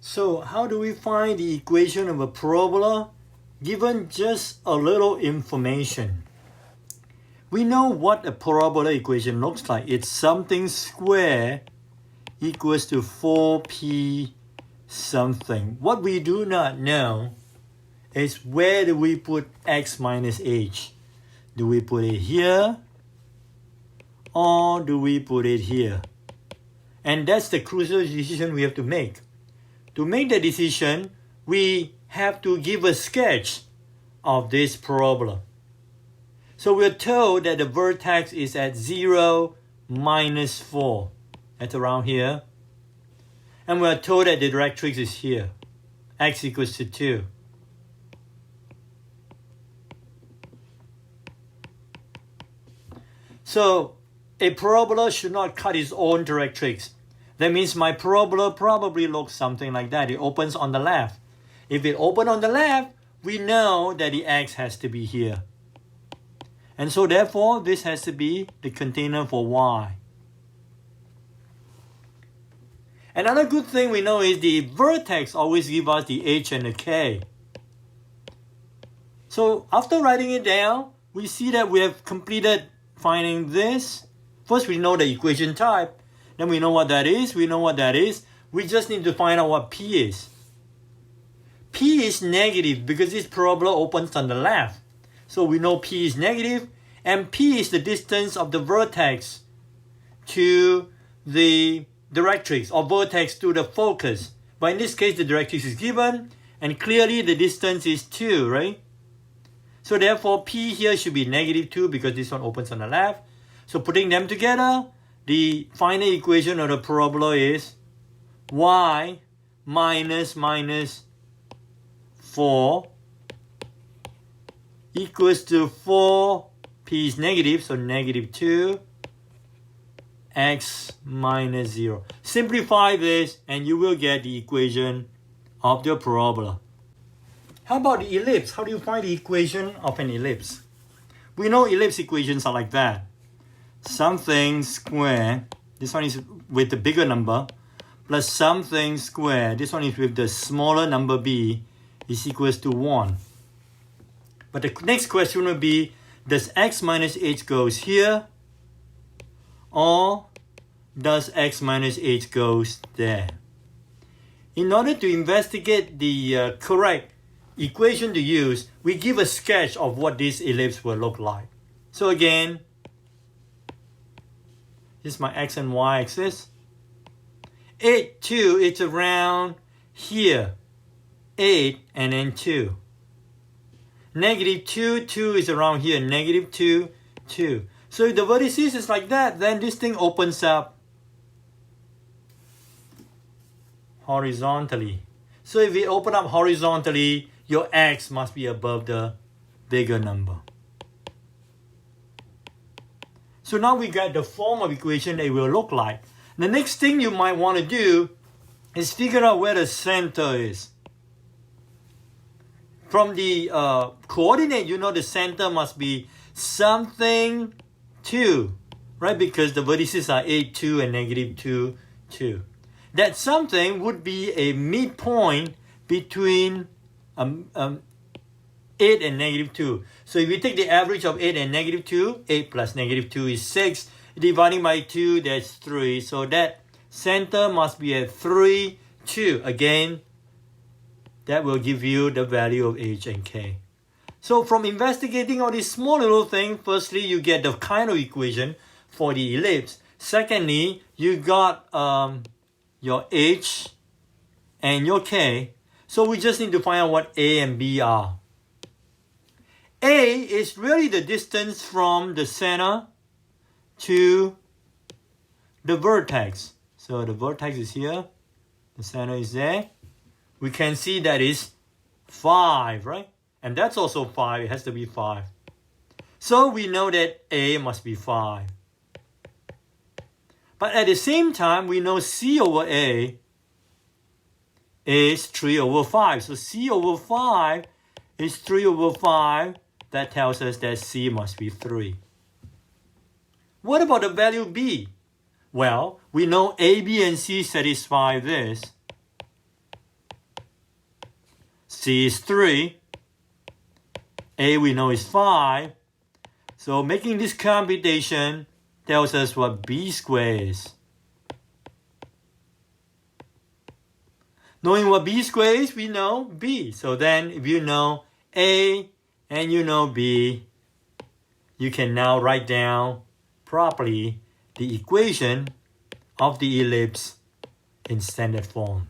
So how do we find the equation of a parabola? Given just a little information. We know what a parabola equation looks like. It's something square equals to 4p something. What we do not know is where do we put x minus h? Do we put it here or do we put it here? And that's the crucial decision we have to make. To make the decision, we have to give a sketch of this parabola. So we're told that the vertex is at 0, minus 4. That's around here. And we're told that the directrix is here. X equals to 2. So a parabola should not cut its own directrix. That means my parabola probably looks something like that. It opens on the left. If it opens on the left, we know that the x has to be here. And so therefore, this has to be the container for y. Another good thing we know is the vertex always gives us the h and the k. So after writing it down, we see that we have completed finding this. First, we know the equation type. Then we know what that is. We know what that is. We just need to find out what p is. P is negative because this parabola opens on the left. So we know P is negative, and P is the distance of the vertex to the directrix, or vertex to the focus. But in this case, the directrix is given, and clearly the distance is 2, right? So therefore, P here should be negative 2 because this one opens on the left. So putting them together, the final equation of the parabola is y minus 4 equals to 4, p is negative, so negative 2, x minus 0. Simplify this and you will get the equation of the parabola. How about the ellipse? How do you find the equation of an ellipse? We know ellipse equations are like that. Something square, this one is with the bigger number, plus something square, this one is with the smaller number b, is equals to 1. But the next question will be, does x minus h goes here? Or does x minus h goes there? In order to investigate the correct equation to use, we give a sketch of what this ellipse will look like. So again, this is my x and y axis. 8, 2, it's around here. 8 and then 2. Negative 2, 2 is around here. Negative 2, 2. So if the vertices is like that, then this thing opens up horizontally. So if we open up horizontally, your x must be above the bigger number. So now we got the form of equation that it will look like. The next thing you might want to do is figure out where the center is. From the coordinate, you know the center must be something 2, right? Because the vertices are 8, 2 and negative 2, 2. That something would be a midpoint between 8 and negative 2. So if you take the average of 8 and negative 2, 8 plus negative 2 is 6. Dividing by 2, that's 3. So that center must be at 3, 2. Again, that will give you the value of h and k. So from investigating all these small little things, firstly, you get the kind of equation for the ellipse. Secondly, you got your h and your k. So we just need to find out what a and b are. A is really the distance from the center to the vertex. So the vertex is here. The center is there. We can see that is 5, right? And that's also 5. It has to be 5. So we know that A must be 5. But at the same time, we know C over A is 3 over 5. So C over 5 is 3 over 5. That tells us that C must be 3. What about the value B? Well, we know A, B, and C satisfy this. C is 3. A we know is 5. So making this computation tells us what B squared is. Knowing what B squared is, we know B. So then if you know A and you know B, you can now write down properly the equation of the ellipse in standard form.